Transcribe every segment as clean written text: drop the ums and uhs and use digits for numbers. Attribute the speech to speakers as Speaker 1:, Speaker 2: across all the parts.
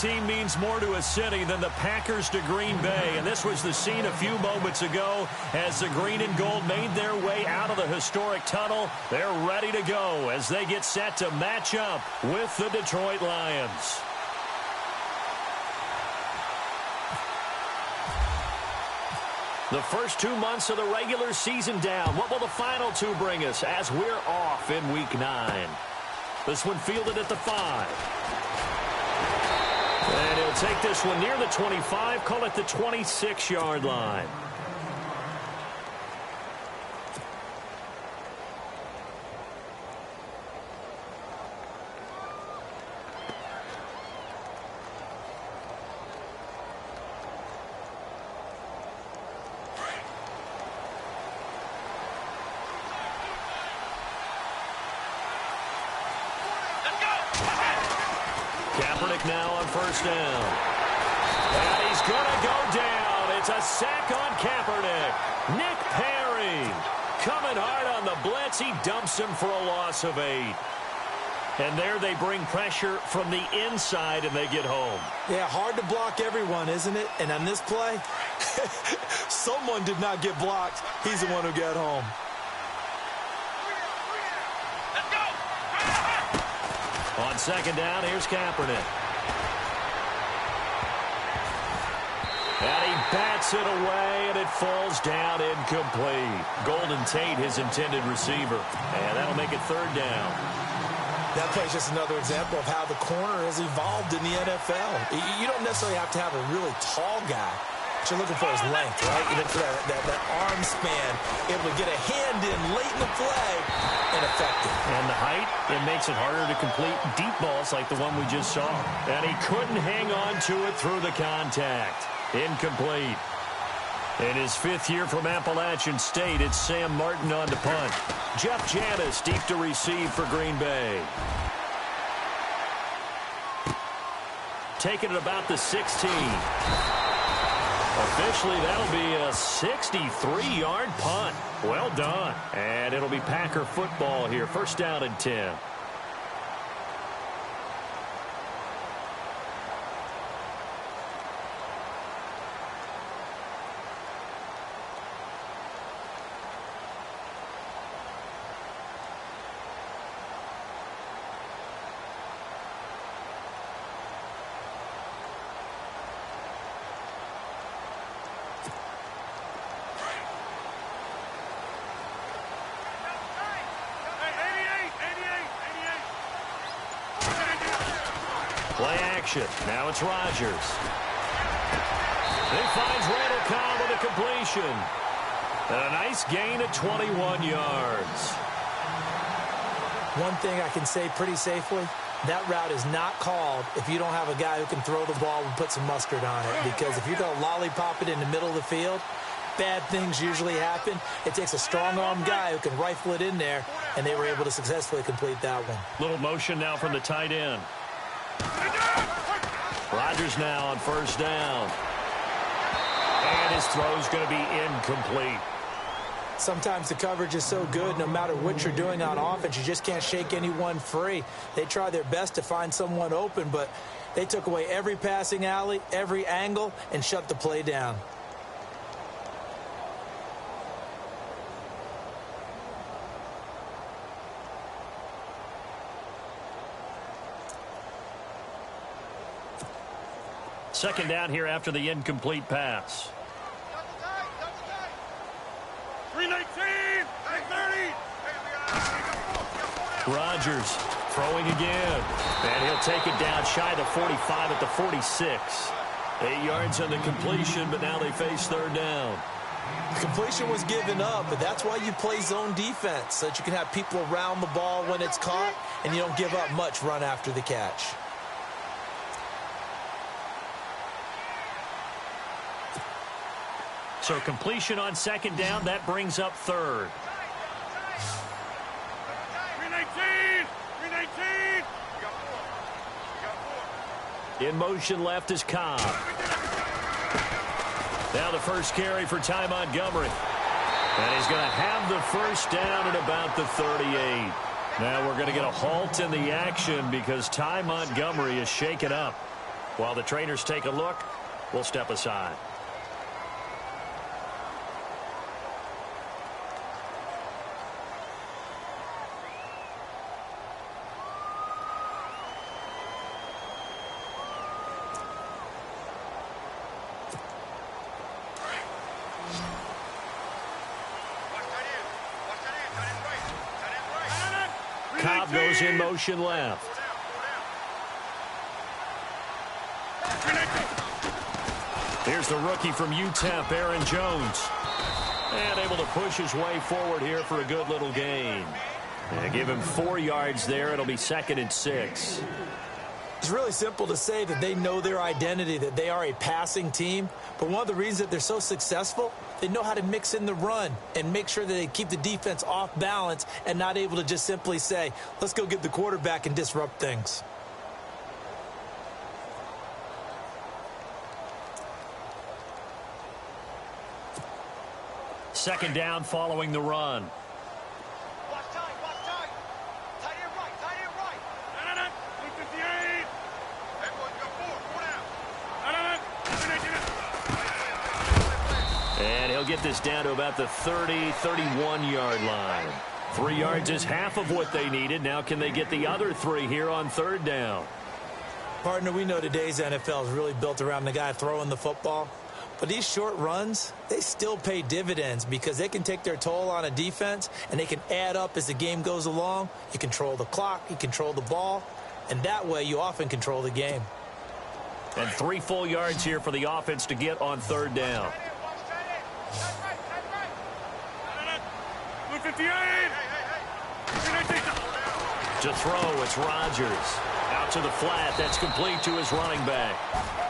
Speaker 1: Team means more to a city than the Packers to Green Bay, and this was the scene a few moments ago as the green and gold made their way out of the historic tunnel. They're ready to go as they get set to match up with the Detroit Lions. The first 2 months of the regular season down. What will the final two bring us as we're off in Week 9? This one fielded at the 5. And he'll take this one near the 25, call it the 26-yard line. Now on first down. And he's going to go down. It's a sack on Kaepernick. Nick Perry coming hard on the blitz. He dumps him for a loss of 8. And there they bring pressure from the inside, and they get home.
Speaker 2: Yeah, hard to block everyone, isn't it? And on this play, someone did not get blocked. He's the one who got home.
Speaker 1: On second down, here's Kaepernick. And he bats it away, and it falls down incomplete. Golden Tate, his intended receiver. And that'll make it third down.
Speaker 2: That play's just another example of how the corner has evolved in the NFL. You don't necessarily have to have a really tall guy. What you're looking for is length, right? You look for that arm span, able to get a hand in late in the play, and effective.
Speaker 1: And the height, it makes it harder to complete deep balls like the one we just saw. And he couldn't hang on to it through the contact. Incomplete. In his 5th year from Appalachian State, it's Sam Martin on to punt. Jeff Janis deep to receive for Green Bay. Taking it about the 16. Officially, that'll be a 63-yard punt. Well done. And it'll be Packer football here. First down and 10. Play action. Now it's Rodgers. He finds Randall Cobb with a completion. And a nice gain of 21 yards.
Speaker 2: One thing I can say pretty safely, that route is not called if you don't have a guy who can throw the ball and put some mustard on it. Because if you're going to lollipop it in the middle of the field, bad things usually happen. It takes a strong-arm guy who can rifle it in there, and they were able to successfully complete that one.
Speaker 1: Little motion now from the tight end. Rodgers now on first down. And his throw's going to be incomplete.
Speaker 2: Sometimes the coverage is so good, no matter what you're doing on offense, you just can't shake anyone free. They try their best to find someone open, but they took away every passing alley, every angle, and shut the play down.
Speaker 1: Second down here after the incomplete pass.
Speaker 3: 319, 330.
Speaker 1: Rodgers throwing again. And he'll take it down shy of the 45 at the 46. 8 yards on the completion, but now they face third down.
Speaker 2: The completion was given up, but that's why you play zone defense, so that you can have people around the ball when it's caught, and you don't give up much run after the catch.
Speaker 1: So completion on second down, that brings up third.
Speaker 3: 319, 319.
Speaker 1: In motion left is Cobb. Now the first carry for Ty Montgomery. And he's going to have the first down at about the 38. Now we're going to get a halt in the action because Ty Montgomery is shaken up. While the trainers take a look, we'll step aside. Cobb goes in motion left. Here's the rookie from UTEP, Aaron Jones. And able to push his way forward here for a good little gain. And give him 4 yards there. It'll be 2nd and 6.
Speaker 2: It's really simple to say that they know their identity, that they are a passing team. But one of the reasons that they're so successful, they know how to mix in the run and make sure that they keep the defense off balance and not able to just simply say, let's go get the quarterback and disrupt things.
Speaker 1: Second down following the run.
Speaker 3: Watch time, watch time. Tight end right, tight end right. 258. Everyone go forward,
Speaker 1: And he'll get this down to about the 30, 31-yard line. 3 yards is half of what they needed. Now can they get the other 3 here on 3rd down?
Speaker 2: Partner, we know today's NFL is really built around the guy throwing the football. But these short runs, they still pay dividends because they can take their toll on a defense and they can add up as the game goes along. You control the clock, you control the ball, and that way you often control the game.
Speaker 1: And 3 full yards here for the offense to get on 3rd down.
Speaker 3: 258.
Speaker 1: To throw, it's Rodgers. Out to the flat. That's complete to his running back.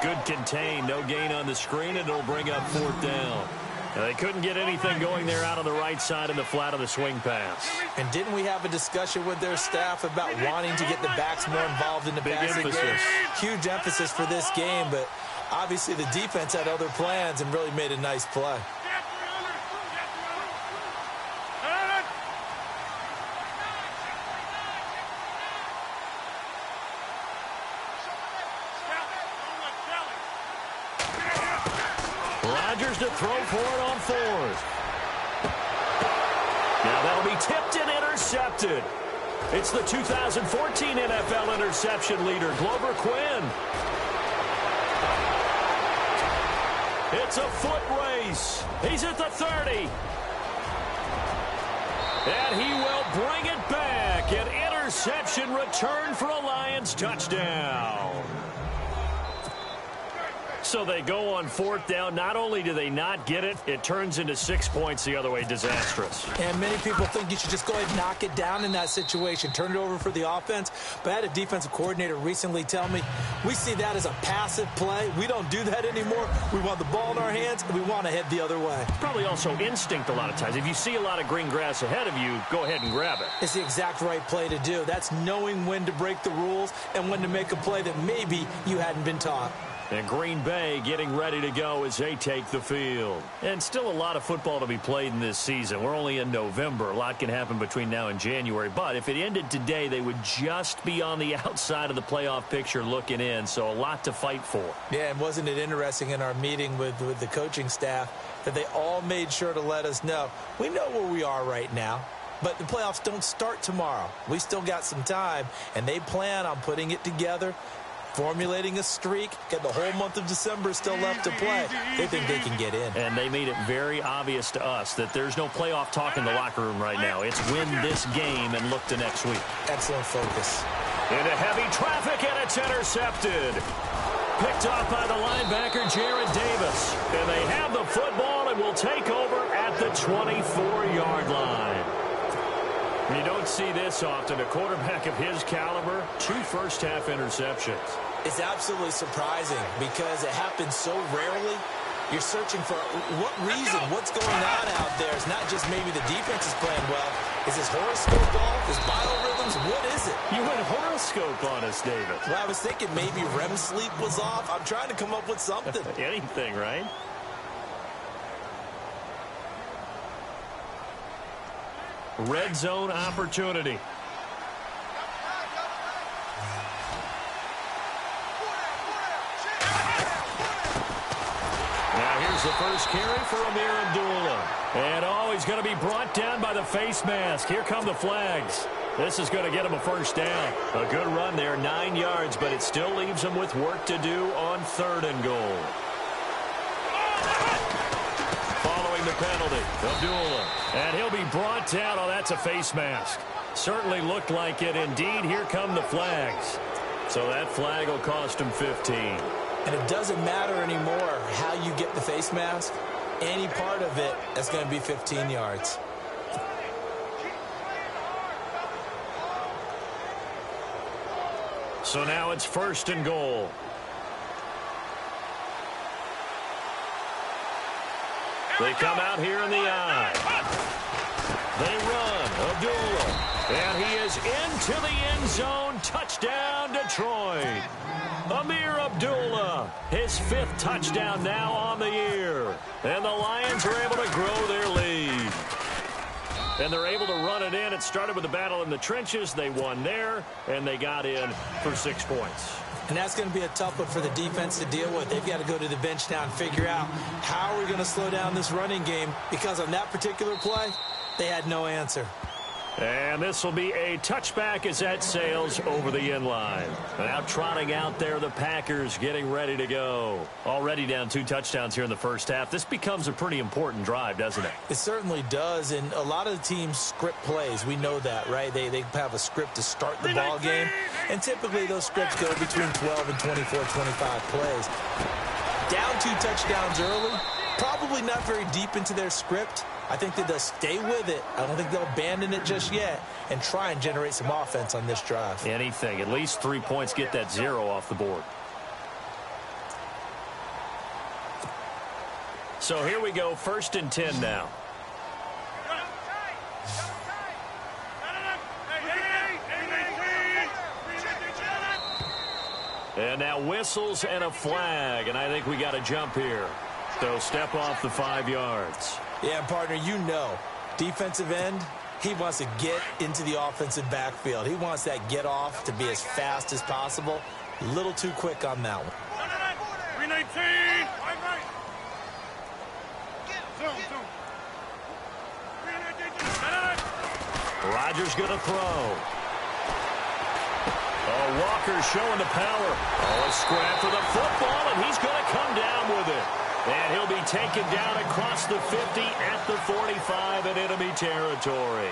Speaker 1: Good contain. No gain on the screen, and it'll bring up 4th down. They couldn't get anything going there out on the right side in the flat of the swing pass.
Speaker 2: And didn't we have a discussion with their staff about wanting to get the backs more involved in the passing game? Huge emphasis for this game, but obviously the defense had other plans and really made a nice play.
Speaker 1: Rodgers to throw for it on 4th. Now that'll be tipped and intercepted. It's the 2014 NFL interception leader, Glover Quinn. It's a foot race. He's at the 30. And he will bring it back. An interception return for a Lions touchdown. So they go on 4th down. Not only do they not get it, it turns into 6 points the other way. Disastrous.
Speaker 2: And many people think you should just go ahead and knock it down in that situation. Turn it over for the offense. But I had a defensive coordinator recently tell me, we see that as a passive play. We don't do that anymore. We want the ball in our hands, and we want to head the other way.
Speaker 1: Probably also instinct a lot of times. If you see a lot of green grass ahead of you, go ahead and grab it.
Speaker 2: It's the exact right play to do. That's knowing when to break the rules and when to make a play that maybe you hadn't been taught.
Speaker 1: And Green Bay getting ready to go as they take the field. And still a lot of football to be played in this season. We're only in November. A lot can happen between now and January. But if it ended today, they would just be on the outside of the playoff picture looking in. So a lot to fight for.
Speaker 2: Yeah, and wasn't it interesting in our meeting with the coaching staff that they all made sure to let us know, we know where we are right now. But the playoffs don't start tomorrow. We still got some time, and they plan on putting it together, formulating a streak, get the whole month of December still left to play. They think they can get in.
Speaker 1: And they made it very obvious to us that there's no playoff talk in the locker room right now. It's win this game and look to next week.
Speaker 2: Excellent focus.
Speaker 1: Into heavy traffic, and it's intercepted. Picked off by the linebacker, Jared Davis. And they have the football and will take over at the 24-yard line. You don't see this often. A quarterback of his caliber, 2 first-half interceptions.
Speaker 2: It's absolutely surprising because it happens so rarely. You're searching for what reason, what's going on out there. It's not just maybe the defense is playing well. Is his horoscope off? His biorhythms? What is it?
Speaker 1: You went horoscope on us, David.
Speaker 2: Well, I was thinking maybe REM sleep was off. I'm trying to come up with something.
Speaker 1: Anything, right? Red zone opportunity. There's the first carry for Amir Abdullah. And, he's going to be brought down by the face mask. Here come the flags. This is going to get him a first down. A good run there, 9 yards, but it still leaves him with work to do on 3rd and goal. Following the penalty, Abdullah. And he'll be brought down. Oh, that's a face mask. Certainly looked like it. Indeed, here come the flags. So that flag will cost him 15.
Speaker 2: And it doesn't matter anymore how you get the face mask. Any part of it is going to be 15 yards.
Speaker 1: So now it's 1st and goal. They come out here in the eye. They run. Abdullah. And he is into the end zone. Touchdown, Detroit. Amir Abdullah, his 5th touchdown now on the year. And the Lions are able to grow their lead. And they're able to run it in. It started with a battle in the trenches. They won there, and they got in for 6 points.
Speaker 2: And that's going to be a tough one for the defense to deal with. They've got to go to the bench now and figure out how are we going to slow down this running game, because on that particular play, they had no answer.
Speaker 1: And this will be a touchback as that sails over the end line. Now trotting out there, the Packers getting ready to go. Already down 2 touchdowns here in the first half. This becomes a pretty important drive, doesn't it?
Speaker 2: It certainly does, and a lot of the teams script plays. We know that, right? They have a script to start the ball game, and typically those scripts go between 12 and 24, 25 plays. Down 2 touchdowns early, probably not very deep into their script. I think that they'll stay with it. I don't think they'll abandon it just yet and try and generate some offense on this drive.
Speaker 1: Anything. At least 3 points, get that 0 off the board. So here we go, 1st and 10 now. And now whistles and a flag, and I think we got a jump here. So step off the 5 yards.
Speaker 2: Yeah, partner, you know, defensive end, he wants to get into the offensive backfield. He wants that get off to be as fast as possible. A little too quick on that one.
Speaker 3: 319.
Speaker 1: Rodgers going to throw. Oh, Walker showing the power. Oh, a scrap for the football, and he's going to come down with it. And he'll be taken down across the 50 at the 45 in enemy territory.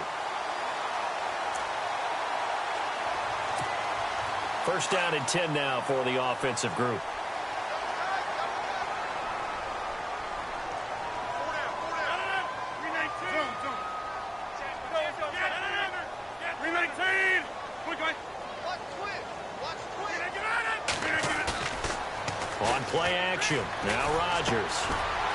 Speaker 1: First down and 10 now for the offensive group. On play action, now Rodgers.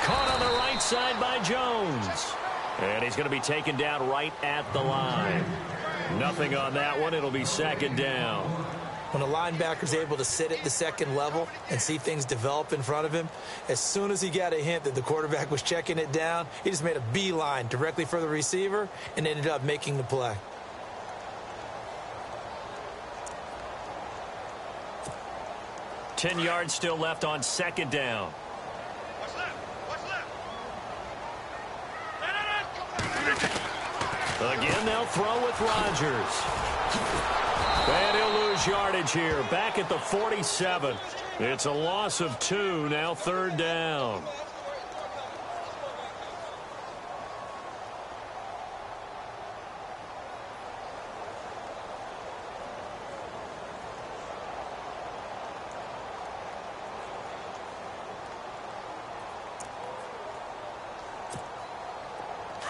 Speaker 1: Caught on the right side by Jones. And he's going to be taken down right at the line. Nothing on that one. It'll be 2nd down.
Speaker 2: When a linebacker's able to sit at the 2nd level and see things develop in front of him, as soon as he got a hint that the quarterback was checking it down, he just made a beeline directly for the receiver and ended up making the play.
Speaker 1: $10 yards still left on 2nd down.
Speaker 3: What's left? What's left?
Speaker 1: Again, they'll throw with Rodgers. And he'll lose yardage here. Back at the 47. It's a loss of 2. Now 3rd down.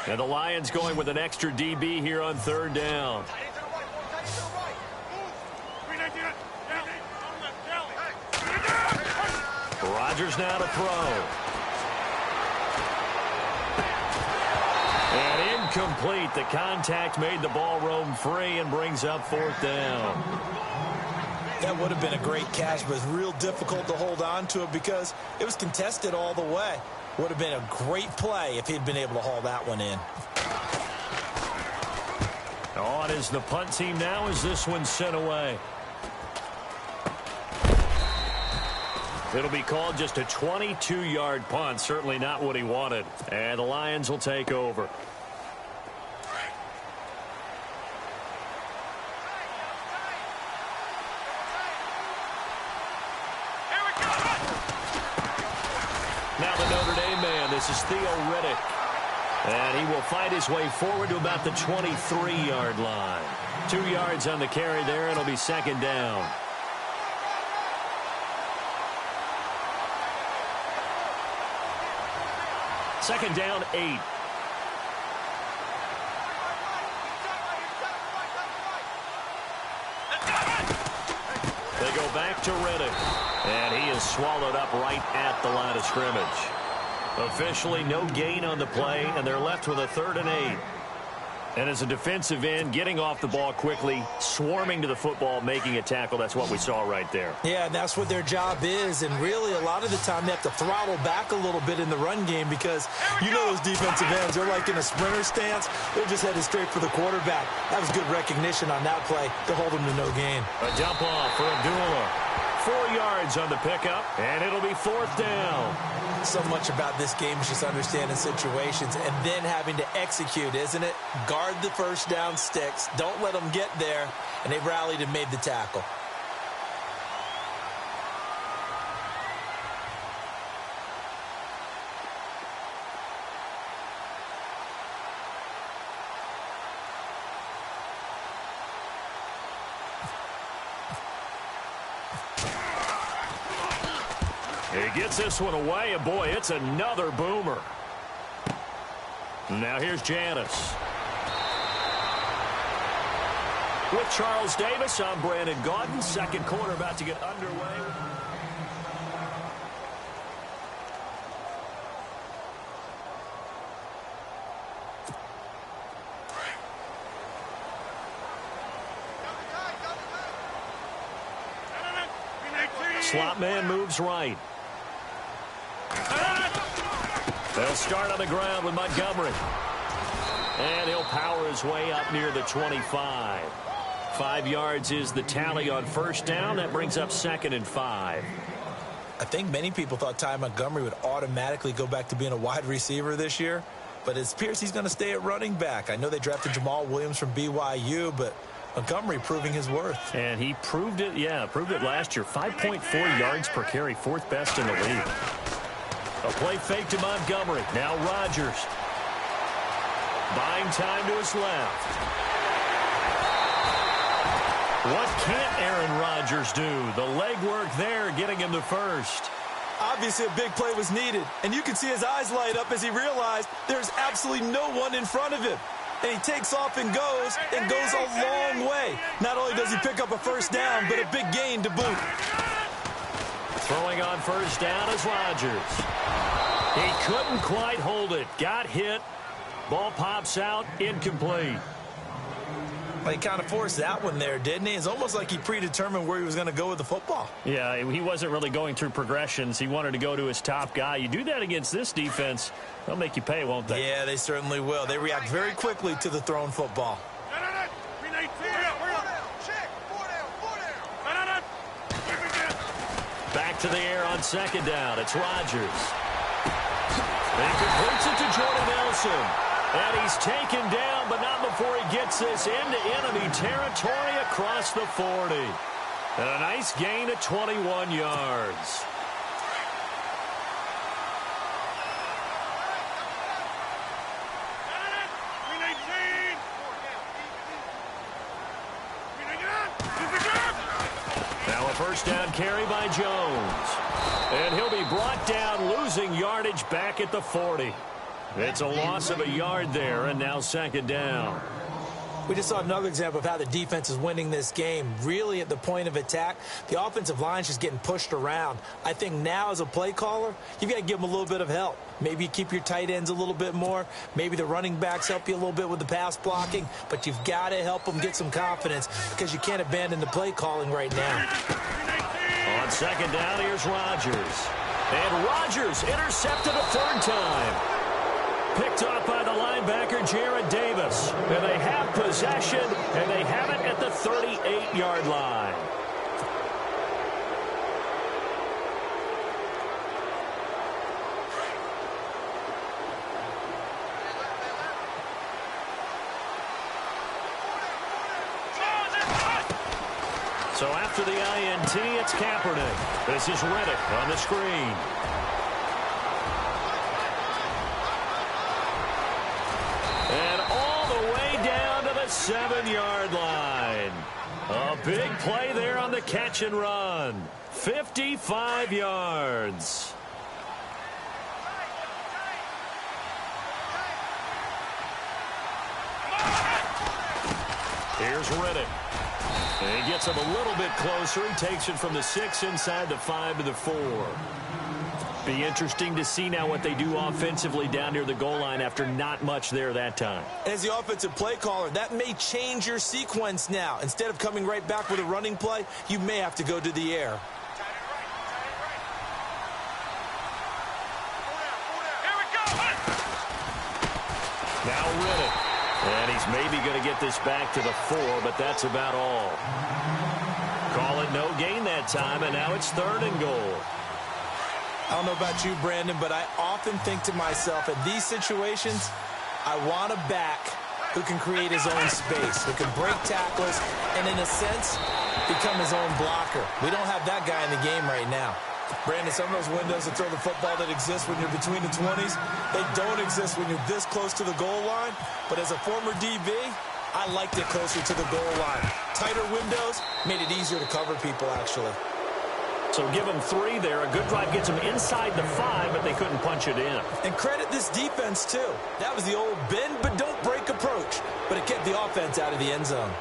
Speaker 1: And the Lions going with an extra DB here on 3rd down. Rodgers now to throw. And incomplete. The contact made the ball roam free and brings up 4th down.
Speaker 2: That would have been a great catch, but it's real difficult to hold on to it because it was contested all the way. Would have been a great play if he'd been able to haul that one in.
Speaker 1: On is the punt team now as this one's sent away. It'll be called just a 22-yard punt. Certainly not what he wanted. And the Lions will take over. Now the Notre Dame man, this is Theo Riddick. And he will fight his way forward to about the 23-yard line. 2 yards on the carry there. It'll be second down. Second down, 8. They go back to Riddick. And he is swallowed up right at the line of scrimmage. Officially no gain on the play, and they're left with a 3rd and 8. And as a defensive end, getting off the ball quickly, swarming to the football, making a tackle, that's what we saw right there.
Speaker 2: Yeah, and that's what their job is. And really, a lot of the time, they have to throttle back a little bit in the run game because you know those defensive ends, they're like in a sprinter stance. They're just headed straight for the quarterback. That was good recognition on that play to hold them to no gain.
Speaker 1: A dump off for Abdullah. 4 yards on the pickup, and it'll be 4th down.
Speaker 2: So much about this game is just understanding situations and then having to execute, isn't it? Guard the first down sticks. Don't let them get there. And they rallied and made the tackle.
Speaker 1: He gets this one away, and boy, it's another boomer. Now here's Janice. With Charles Davis, I'm Brandon Gaudin. Second quarter about to get underway. Slot man moves right. They'll start on the ground with Montgomery. And he'll power his way up near the 25. 5 yards is the tally on first down. That brings up 2nd and 5.
Speaker 2: I think many people thought Ty Montgomery would automatically go back to being a wide receiver this year. But it appears he's going to stay at running back. I know they drafted Jamal Williams from BYU, but Montgomery proving his worth.
Speaker 1: And he proved it, proved it last year. 5.4 yards per carry, 4th best in the league. A play fake to Montgomery. Now Rodgers. Buying time to his left. What can't Aaron Rodgers do? The legwork there getting him the first.
Speaker 2: Obviously, a big play was needed. And you can see his eyes light up as he realized there's absolutely no one in front of him. And he takes off and goes a long way. Not only does he pick up a first down, but a big gain to boot.
Speaker 1: Throwing on first down is Rodgers. He couldn't quite hold it. Got hit. Ball pops out. Incomplete.
Speaker 2: Well, he kind of forced that one there, didn't he? It's almost like he predetermined where he was going to go with the football.
Speaker 1: Yeah, he wasn't really going through progressions. He wanted to go to his top guy. You do that against this defense, they'll make you pay, won't they?
Speaker 2: Yeah, they certainly will. They react very quickly to the thrown football.
Speaker 1: Back to the air on second down. It's Rodgers. He completes it to Jordan Nelson. And he's taken down, but not before he gets this into enemy territory across the 40. And a nice gain of 21 yards. Now a first down carry by Jones. And he'll be brought down, losing yardage back at the 40. It's a loss of a yard there, and now second down.
Speaker 2: We just saw another example of how the defense is winning this game. Really at the point of attack, the offensive line's just getting pushed around. I think now as a play caller, you've got to give them a little bit of help. Maybe keep your tight ends a little bit more. Maybe the running backs help you a little bit with the pass blocking. But you've got to help them get some confidence because you can't abandon the play calling right now.
Speaker 1: On second down, here's Rodgers. And Rodgers intercepted a 3rd time. Picked off by the linebacker, Jared Davis. And they have possession, and they have it at the 38-yard line. So after the INT, it's Kaepernick. This is Reddick on the screen. And all the way down to the 7-yard line. A big play there on the catch and run. 55 yards. Here's Reddick. And he gets him a little bit closer. He takes it from the 6 inside the 5 to the 4. Be interesting to see now what they do offensively down near the goal line after not much there that time.
Speaker 2: As the offensive play caller, that may change your sequence now. Instead of coming right back with a running play, you may have to go to the air.
Speaker 1: Now Reddick. And he's maybe going to get this back to the 4, but that's about all. Call it no gain that time, and now it's 3rd and goal.
Speaker 2: I don't know about you, Brandon, but I often think to myself, in these situations, I want a back who can create his own space, who can break tackles, and in a sense, become his own blocker. We don't have that guy in the game right now. Brandon, some of those windows to throw the football that exist when you're between the 20s, they don't exist when you're this close to the goal line. But as a former DB, I liked it closer to the goal line. Tighter windows made it easier to cover people, actually.
Speaker 1: So give them 3 there. A good drive gets them inside the 5, but they couldn't punch it in.
Speaker 2: And credit this defense, too. That was the old bend but don't break approach. But it kept the offense out of the end zone.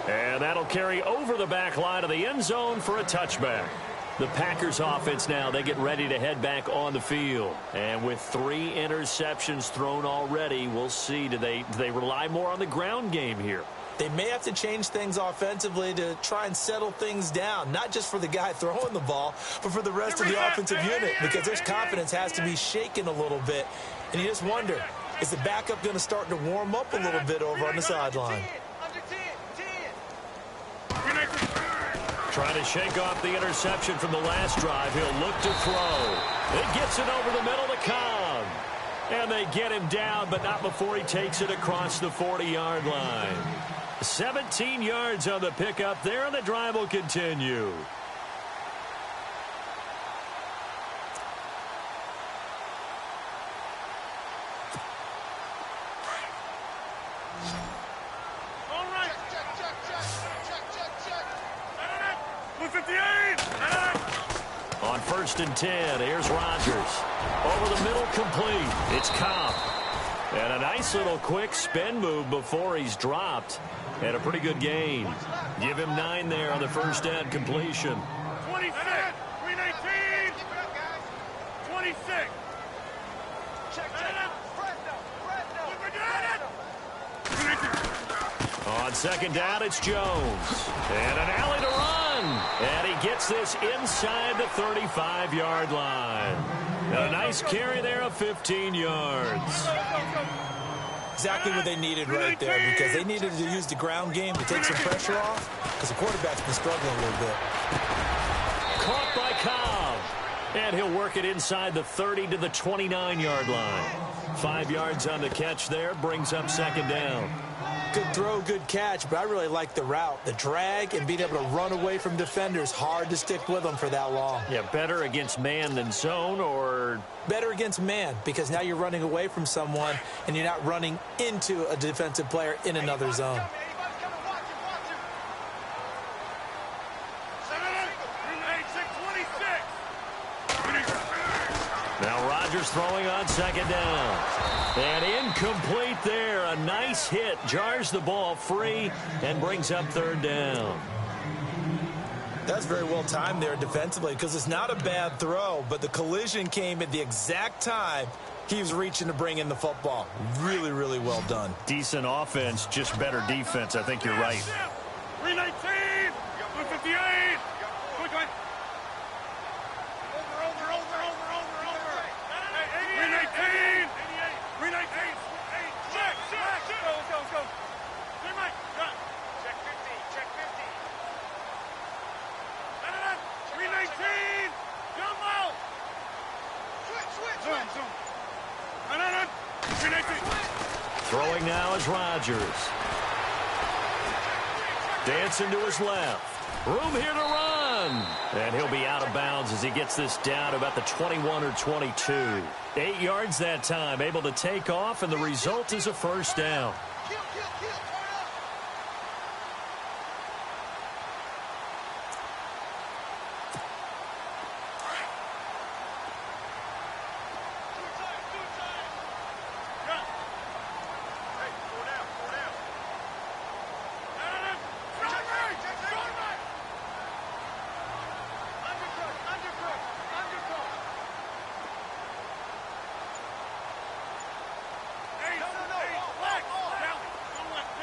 Speaker 1: And that'll carry over the back line of the end zone for a touchback. The Packers offense now, they get ready to head back on the field. And with 3 interceptions thrown already, we'll see, do they rely more on the ground game here?
Speaker 2: They may have to change things offensively to try and settle things down, not just for the guy throwing the ball, but for the rest of the offensive unit, because their confidence has to be shaken a little bit. And you just wonder, is the backup going to start to warm up a little bit over on the sideline?
Speaker 1: Trying to shake off the interception from the last drive. He'll look to throw. It gets it over the middle to Cobb. And they get him down, but not before he takes it across the 40-yard line. 17 yards on the pickup there, and the drive will continue. On 1st and 10, here's Rodgers. Over the middle, complete. It's Cobb. And a nice little quick spin move before he's dropped. And a pretty good gain. Give him 9 there on the first down completion.
Speaker 3: 26, 319, 26.
Speaker 1: On 2nd down, it's Jones. And an alley to run. And he gets this inside the 35-yard line. And a nice carry there of 15 yards.
Speaker 2: Exactly what they needed right there, because they needed to use the ground game to take some pressure off, because the quarterback's been struggling a little bit.
Speaker 1: Caught by Cobb. And he'll work it inside the 30 to the 29-yard line. 5 yards on the catch there, brings up 2nd down.
Speaker 2: Good throw, good catch, but I really like the route. The drag and being able to run away from defenders, hard to stick with them for that long.
Speaker 1: Yeah, better against man than zone, or?
Speaker 2: Better against man, because now you're running away from someone and you're not running into a defensive player in another zone.
Speaker 1: Now Rodgers throwing on 2nd down. And incomplete there. A nice hit. Jars the ball free and brings up 3rd down.
Speaker 2: That's very well timed there defensively, because it's not a bad throw, but the collision came at the exact time he was reaching to bring in the football. Really, really well done.
Speaker 1: Decent offense, just better defense. I think you're right.
Speaker 3: 319, 158.
Speaker 1: Throwing now is Rodgers. Dancing to his left. Room here to run. And he'll be out of bounds as he gets this down to about the 21 or 22. 8 yards that time, able to take off, and the result is a first down.
Speaker 3: Kill, kill, kill. Turn up. Two times. Run. Hey, four down. Undercut. Hey,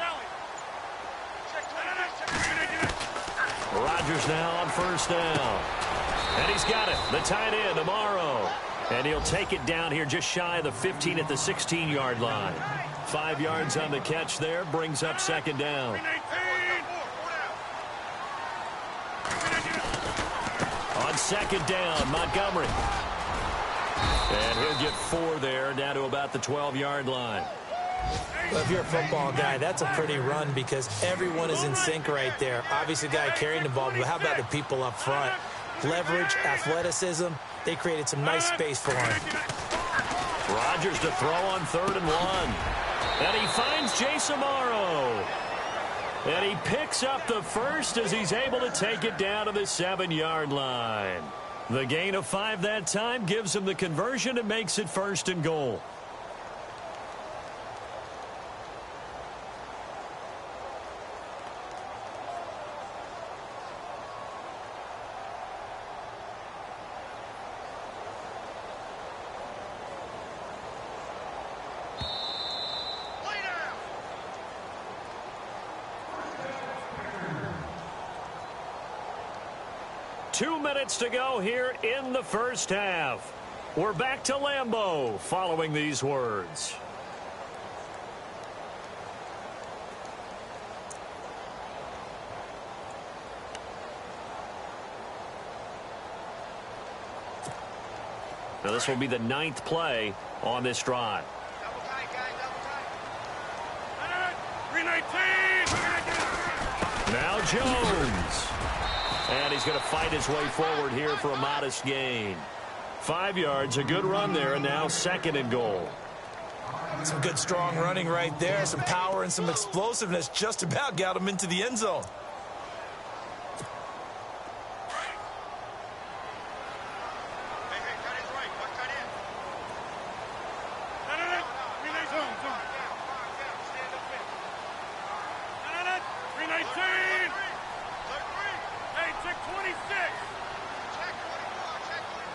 Speaker 3: no. Rally. Check 26.
Speaker 1: Rodgers now on first down. And he's got it. The tight end, Amaro. And he'll take it down here just shy of the 15 at the 16-yard line. 5 yards on the catch there. Brings up second down. On second down, Montgomery. And he'll get 4 there, down to about the 12-yard line.
Speaker 2: Well, if you're a football guy, that's a pretty run because everyone is in sync right there. Obviously, the guy carrying the ball, but how about the people up front? Leverage, athleticism, they created some nice space for him.
Speaker 1: Rodgers to throw on 3rd and 1. And he finds Jace Amaro. And he picks up the first as he's able to take it down to the 7-yard line. The gain of 5 that time gives him the conversion and makes it 1st and goal.
Speaker 3: Lay down.
Speaker 1: 2 minutes to go here in the first half. We're back to Lambeau following these words. Now this will be the 9th play on this drive.
Speaker 3: Double tight, guys. Double tight.
Speaker 1: 319. Now Jones. And he's going to fight his way forward here for a modest gain. 5 yards, a good run there, and now 2nd and goal.
Speaker 2: Some good, strong running right there. Some power and some explosiveness just about got him into the end zone.
Speaker 3: Hey, tight end's right. Watch tight end. Zone. Stand up in. 319. Look, 3. Hey, check 26. Check 24. Check 24.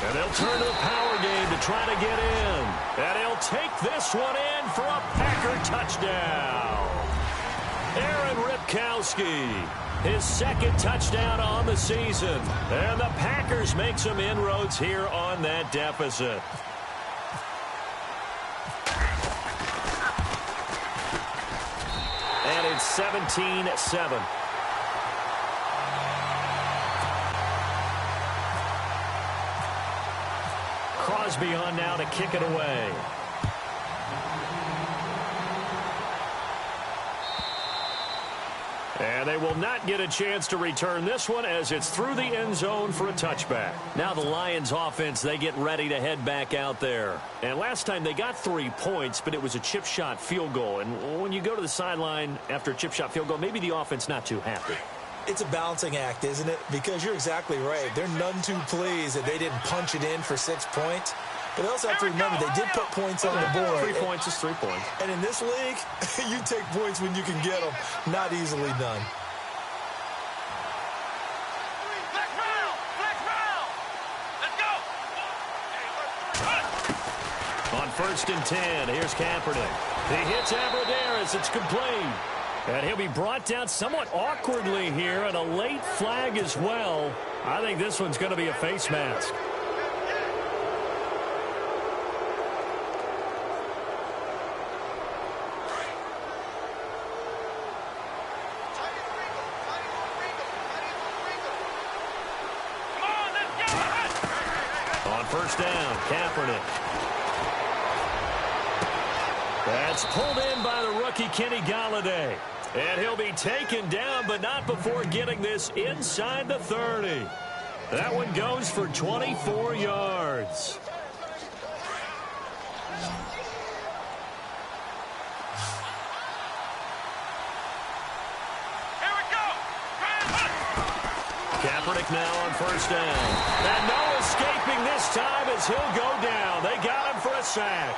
Speaker 1: And they'll turn to the power game to try to get in. And he'll take this one in for a Packer touchdown. Aaron Ripkowski, his 2nd touchdown on the season. And the Packers make some inroads here on that deficit. And it's 17-7. Crosby on now to kick it away. And they will not get a chance to return this one as it's through the end zone for a touchback. Now the Lions offense, they get ready to head back out there. And last time they got 3 points, but it was a chip shot field goal. And when you go to the sideline after a chip shot field goal, maybe the offense not too happy.
Speaker 2: It's a balancing act, isn't it? Because you're exactly right. They're none too pleased that they didn't punch it in for 6 points. But they also have to remember they did put points on the board.
Speaker 1: 3 points is 3 points.
Speaker 2: And in this league, you take points when you can get them. Not easily done.
Speaker 3: Black round. Let's go.
Speaker 1: On 1st and 10, here's Kaepernick. He hits Abradaris. It's complete. And he'll be brought down somewhat awkwardly here, and a late flag as well. I think this one's going to be a face mask. On 1st down, Kaepernick. That's pulled in by the rookie Kenny Galladay. And he'll be taken down, but not before getting this inside the 30. That one goes for 24 yards. Kaepernick now on first down. And no escaping this time as he'll go down. They got him for a sack.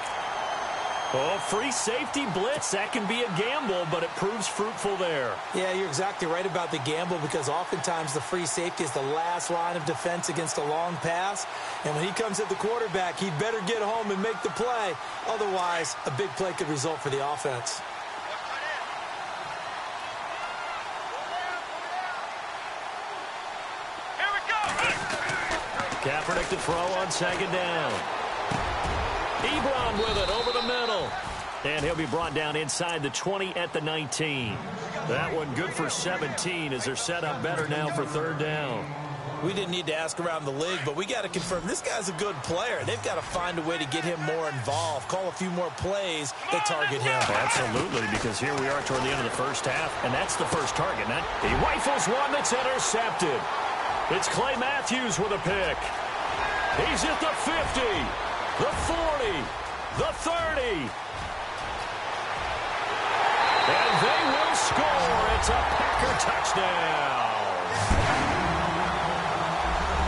Speaker 1: Oh, free safety blitz. That can be a gamble, but it proves fruitful there.
Speaker 2: Yeah, you're exactly right about the gamble because oftentimes the free safety is the last line of defense against a long pass. And when he comes at the quarterback, he'd better get home and make the play. Otherwise, a big play could result for the offense.
Speaker 1: Kaepernick to throw on second down. Ebron with it over the middle. And he'll be brought down inside the 20 at the 19. That one good for 17 as they're set up better now for third down.
Speaker 2: We didn't need to ask around the league, but we got to confirm this guy's a good player. They've got to find a way to get him more involved, call a few more plays that target him.
Speaker 1: Absolutely, because here we are toward the end of the first half, and that's the first target. He rifles one that's intercepted. It's Clay Matthews with a pick. He's at the 50, the 40, the 30. And they will score. It's a Packer touchdown.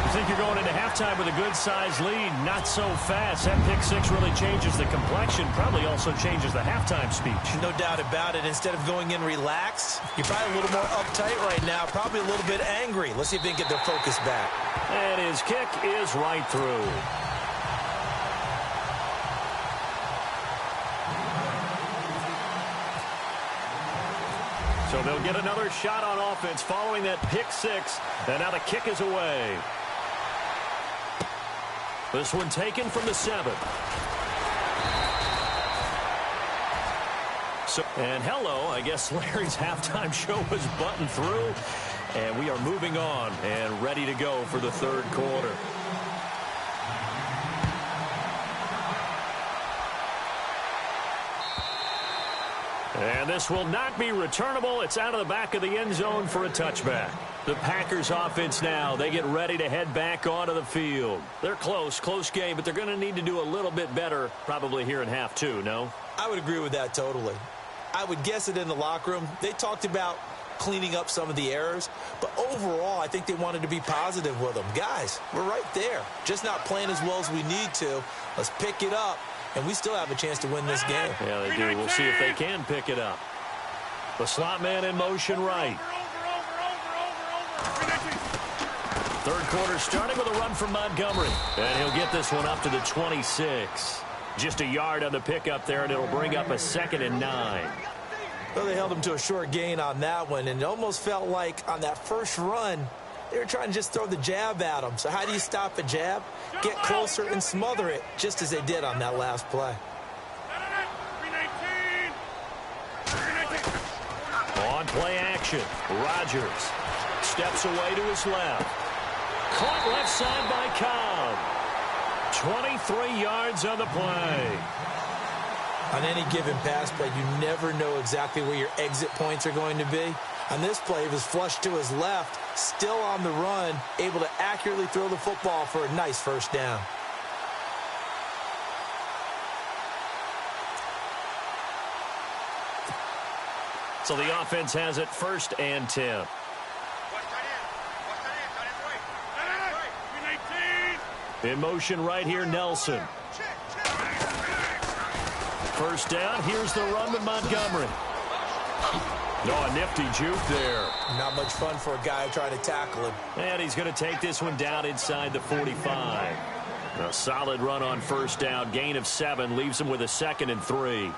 Speaker 1: You think you're going into halftime with a good-sized lead. Not so fast. That pick six really changes the complexion. Probably also changes the halftime speech.
Speaker 2: No doubt about it. Instead of going in relaxed, you're probably a little more uptight right now. Probably a little bit angry. Let's see if they can get their focus back.
Speaker 1: And his kick is right through. So they'll get another shot on offense following that pick six. And now the kick is away. This one taken from the 7. So, and hello, I guess Larry's halftime show was buttoned through. And we are moving on and ready to go for the third quarter. And this will not be returnable. It's out of the back of the end zone for a touchback. The Packers offense now, they get ready to head back onto the field. They're close game, but they're going to need to do a little bit better probably here in half two, no?
Speaker 2: I would agree with that totally. I would guess it in the locker room. They talked about cleaning up some of the errors, but overall I think they wanted to be positive with them. Guys, we're right there. Just not playing as well as we need to. Let's pick it up, and we still have a chance to win this game.
Speaker 1: Yeah, they do. We'll see if they can pick it up. The slot man in motion right. Third quarter starting with a run from Montgomery. And he'll get this one up to the 26. Just a yard on the pickup there, and it'll bring up a 2nd and 9.
Speaker 2: Well, they held him to a short gain on that one, and it almost felt like on that first run, they were trying to just throw the jab at him. So how do you stop a jab? Get closer and smother it, just as they did on that last play.
Speaker 1: On play action, Rodgers steps away to his left. Caught left side by Cobb. 23 yards on the play.
Speaker 2: On any given pass play, you never know exactly where your exit points are going to be. On this play, he was flushed to his left, still on the run, able to accurately throw the football for a nice first down.
Speaker 1: So the offense has it 1st and 10. In motion right here, Nelson. First down, here's the run with Montgomery. A nifty juke there.
Speaker 2: Not much fun for a guy trying to tackle him.
Speaker 1: And he's going to take this one down inside the 45. A solid run on first down. Gain of 7 leaves him with a 2nd and 3.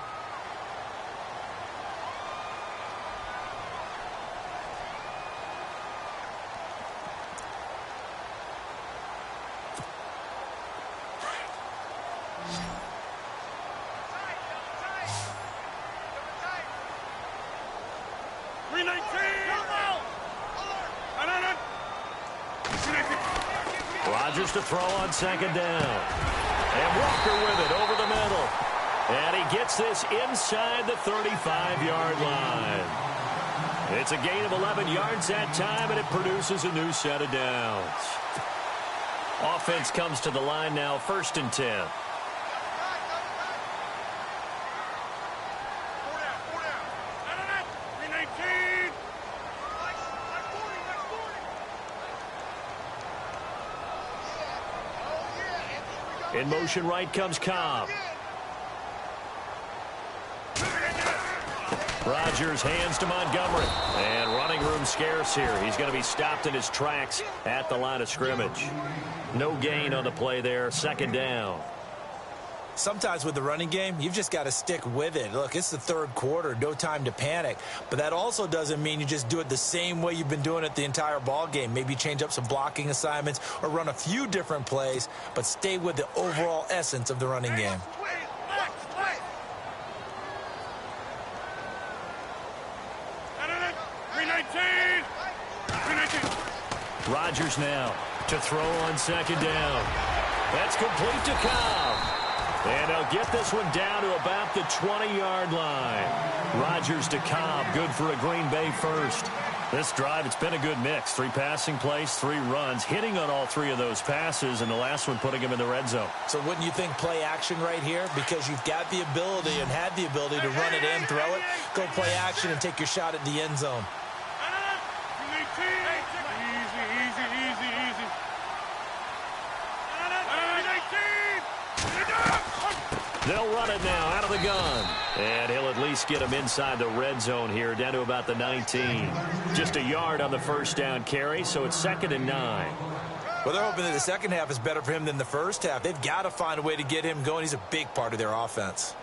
Speaker 1: Rodgers to throw on 2nd down. And Walker with it over the middle. And he gets this inside the 35-yard line. It's a gain of 11 yards that time, and it produces a new set of downs. Offense comes to the line now, 1st and 10. In motion right comes Cobb. Rodgers hands to Montgomery. And running room scarce here. He's going to be stopped in his tracks at the line of scrimmage. No gain on the play there. 2nd down.
Speaker 2: Sometimes with the running game, you've just got to stick with it. Look, it's the 3rd quarter, no time to panic. But that also doesn't mean you just do it the same way you've been doing it the entire ball game. Maybe change up some blocking assignments or run a few different plays, but stay with the overall essence of the running game.
Speaker 1: Rodgers now to throw on 2nd down. That's complete to Cobb. And they'll get this one down to about the 20-yard line. Rodgers to Cobb, good for a Green Bay first. This drive, it's been a good mix. 3 passing plays, 3 runs, hitting on all 3 of those passes, and the last one putting him in the red zone.
Speaker 2: So wouldn't you think play action right here? Because you've got the ability and had the ability to run it in, throw it, go play action, and take your shot at the end zone.
Speaker 1: They'll run it now out of the gun. And he'll at least get him inside the red zone here, down to about the 19. Just a yard on the 1st down carry, so it's 2nd and 9.
Speaker 2: Well, they're hoping that the second half is better for him than the first half. They've got to find a way to get him going. He's a big part of their offense.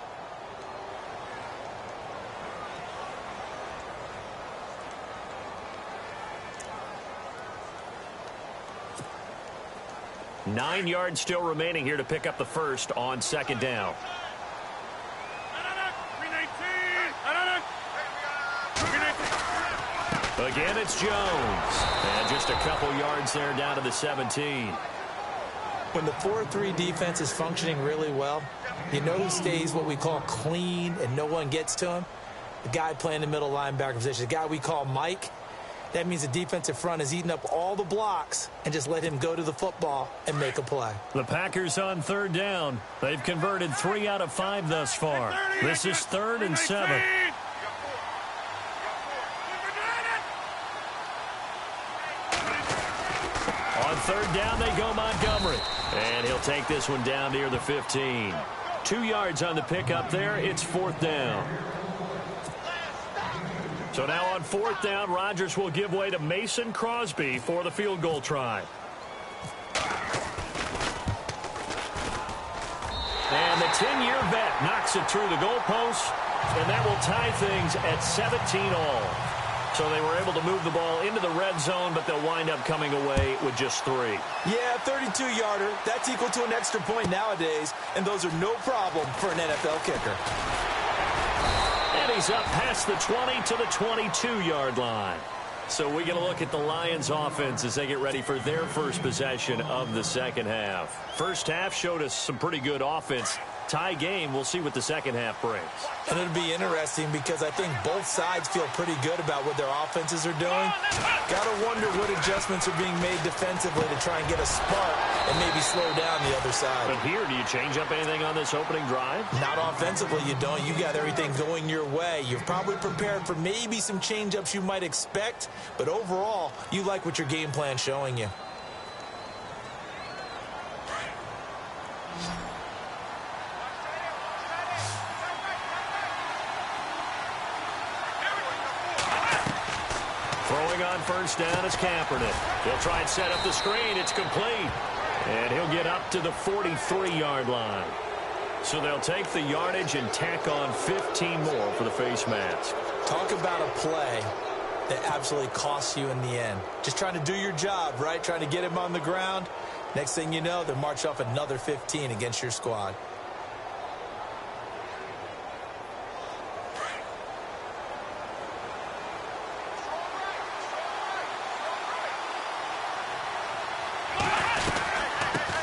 Speaker 1: Nine yards still remaining here to pick up the first on 2nd down. Again, it's Jones. And just a couple yards there down to the 17.
Speaker 2: When the 4-3 defense is functioning really well, you know who stays what we call clean and no one gets to him? The guy playing the middle linebacker position, the guy we call Mike. That means the defensive front has eaten up all the blocks and just let him go to the football and make a play.
Speaker 1: The Packers on 3rd down. They've converted 3 out of 5 thus far. This is 3rd and 7. On 3rd down, they go Montgomery. And he'll take this one down near the 15. 2 yards on the pickup there. It's 4th down. So now on 4th down, Rodgers will give way to Mason Crosby for the field goal try. And the 10-year vet knocks it through the goalpost, and that will tie things at 17 all. So they were able to move the ball into the red zone, but they'll wind up coming away with just 3.
Speaker 2: Yeah, 32-yarder. That's equal to an extra point nowadays, and those are no problem for an NFL kicker.
Speaker 1: And he's up past the 20 to the 22-yard line. So we get a look at the Lions offense as they get ready for their first possession of the second half. First half showed us some pretty good offense. Tie game, we'll see what the second half brings.
Speaker 2: And it'll be interesting because I think both sides feel pretty good about what their offenses are doing. Got to wonder what adjustments are being made defensively to try and get a spark and maybe slow down the other side.
Speaker 1: But here, do you change up anything on this opening drive?
Speaker 2: Not offensively, you don't. You got everything going your way. You're probably prepared for maybe some change-ups you might expect, but overall, you like what your game plan's showing you.
Speaker 1: Throwing on first down is Kaepernick. He'll try and set up the screen. It's complete. And he'll get up to the 43-yard line. So they'll take the yardage and tack on 15 more for the face mask.
Speaker 2: Talk about a play that absolutely costs you in the end. Just trying to do your job, right? Trying to get him on the ground. Next thing you know, they'll march off another 15 against your squad.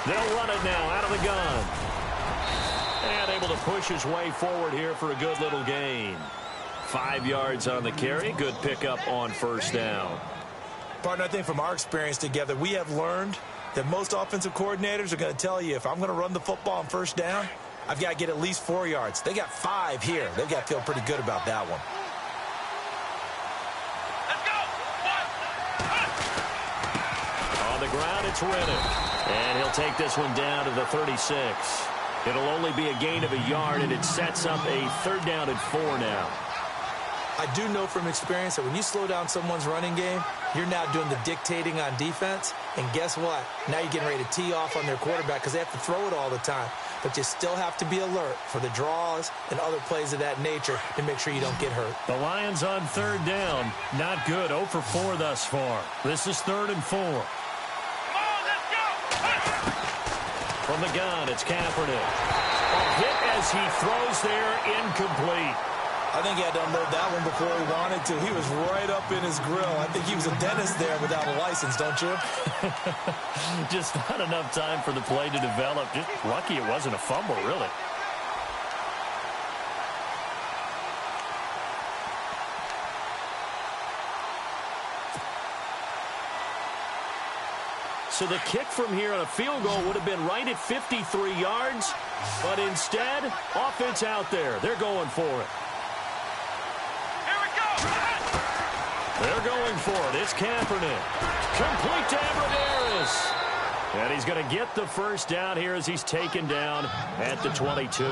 Speaker 2: They'll run it now out of the gun.
Speaker 1: And able to push his way forward here for a good little gain. 5 yards on the carry. Good pickup on first down.
Speaker 2: Partner, I think from our experience together, we have learned that most offensive coordinators are going to tell you, if I'm going to run the football on first down, I've got to get at least 4 yards. They got 5 here. They've got to feel pretty good about that one.
Speaker 1: On the ground, it's Rennick. And he'll take this one down to the 36. It'll only be a gain of a yard, and it sets up a 3rd down and 4 now.
Speaker 2: I do know from experience that when you slow down someone's running game, you're now doing the dictating on defense. And guess what? Now you're getting ready to tee off on their quarterback because they have to throw it all the time. But you still have to be alert for the draws and other plays of that nature to make sure you don't get hurt.
Speaker 1: The Lions on 3rd down. Not good. 0 for 4 thus far. This is 3rd and 4. From the gun, it's Kaepernick. A hit as he throws there, incomplete.
Speaker 2: I think he had to unload that one before he wanted to. He was right up in his grill. I think he was a dentist there without a license, don't you?
Speaker 1: Just not enough time for the play to develop. Just lucky it wasn't a fumble, really. So the kick from here on a field goal would have been right at 53 yards. But instead, offense out there. They're going for it.
Speaker 3: Here we go!
Speaker 1: They're going for it. It's Kaepernick. Complete to Abradaris. And he's going to get the first down here as he's taken down at the 22.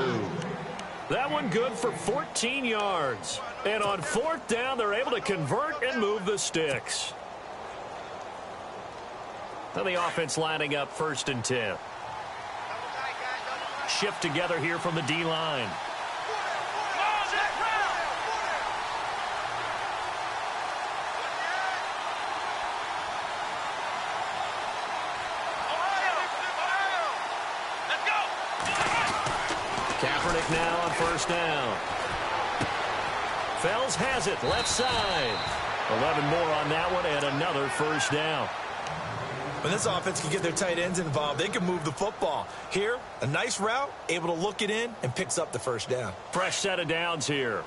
Speaker 1: That one good for 14 yards. And on 4th down, they're able to convert and move the sticks. Now the offense lining up 1st and 10. Shift together here from the D-line. Kaepernick now on 1st down. Fells has it, left side. 11 more on that one and another 1st down.
Speaker 2: When this offense can get their tight ends involved, they can move the football. Here, a nice route, able to look it in, and picks up the 1st down.
Speaker 1: Fresh set of downs here.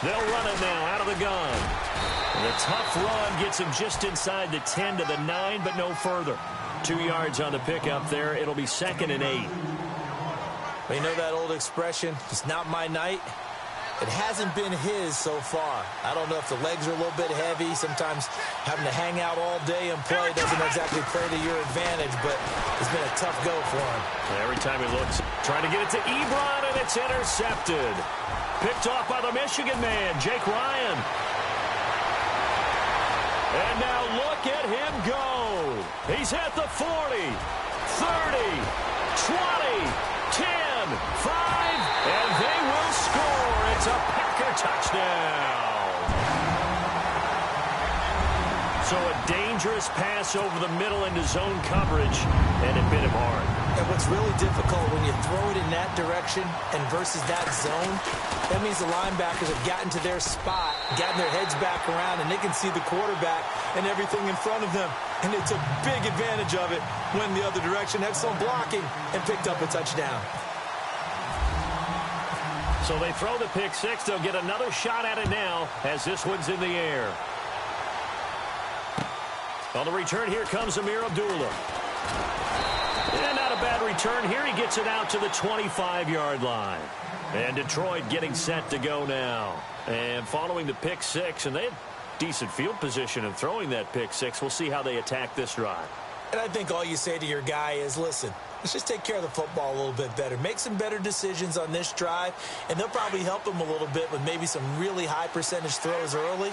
Speaker 1: They'll run it now out of the gun. The tough run gets him just inside the 10 to the 9, but no further. 2 yards on the pickup there. It'll be 2nd and 8.
Speaker 2: You know that old expression, it's not my night? It hasn't been his so far. I don't know if the legs are a little bit heavy. Sometimes having to hang out all day and play doesn't exactly play to your advantage, but it's been a tough go for him.
Speaker 1: Every time he looks, trying to get it to Ebron, and it's intercepted. Picked off by the Michigan man, Jake Ryan. And now look at him go. He's at the 40, 30, 20, 10, 5, and they will score. It's a Packer touchdown. So a dangerous pass over the middle into zone coverage, and it bit him hard.
Speaker 2: And what's really difficult when you throw it in that direction and versus that zone, that means the linebackers have gotten to their spot, gotten their heads back around, and they can see the quarterback and everything in front of them. And they took big advantage of it, went the other direction, excellent blocking, and picked up a touchdown.
Speaker 1: So they throw the pick six. They'll get another shot at it now as this one's in the air. On the return, here comes Amir Abdullah. And not a bad return here. He gets it out to the 25-yard line. And Detroit getting set to go now. And following the pick six, and they had decent field position in throwing that pick six. We'll see how they attack this drive.
Speaker 2: And I think all you say to your guy is, listen, let's just take care of the football a little bit better. Make some better decisions on this drive, and they'll probably help him a little bit with maybe some really high percentage throws early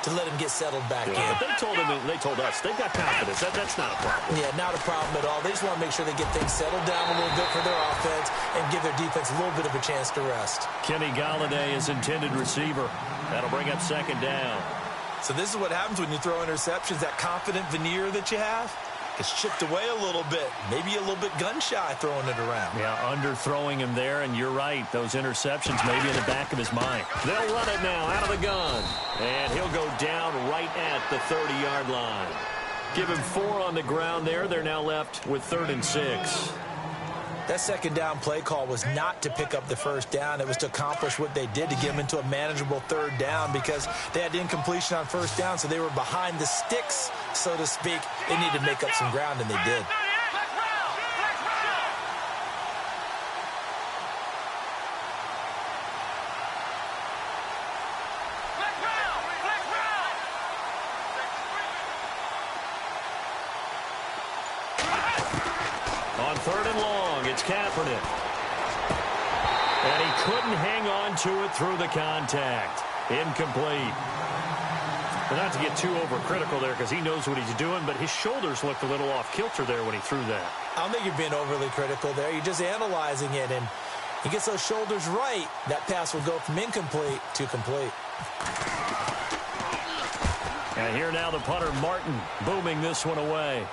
Speaker 2: to let him get settled back in.
Speaker 1: But they told us they've got confidence. That's not a problem.
Speaker 2: Yeah, not a problem at all. They just want to make sure they get things settled down a little bit for their offense and give their defense a little bit of a chance to rest.
Speaker 1: Kenny Golladay is intended receiver. That'll bring up second down.
Speaker 2: So this is what happens when you throw interceptions. That confident veneer that you have, it's chipped away a little bit. Maybe a little bit gun-shy throwing it around.
Speaker 1: Yeah, underthrowing him there, and you're right. Those interceptions maybe in the back of his mind. They'll run it now out of the gun. And he'll go down right at the 30-yard line. Give him 4 on the ground there. They're now left with 3rd and 6.
Speaker 2: That second down play call was not to pick up the first down. It was to accomplish what they did, to get them into a manageable 3rd down, because they had incompletion on first down, so they were behind the sticks, so to speak. They needed to make up some ground, and they did.
Speaker 1: On 3rd and long, it's Kaepernick. And he couldn't hang on to it through the contact. Incomplete. And not to get too overcritical there, because he knows what he's doing, but his shoulders looked a little off kilter there when he threw that.
Speaker 2: I don't think you're being overly critical there. You're just analyzing it, and he gets those shoulders right. That pass will go from incomplete to complete.
Speaker 1: And here now the punter, Martin, booming this one away.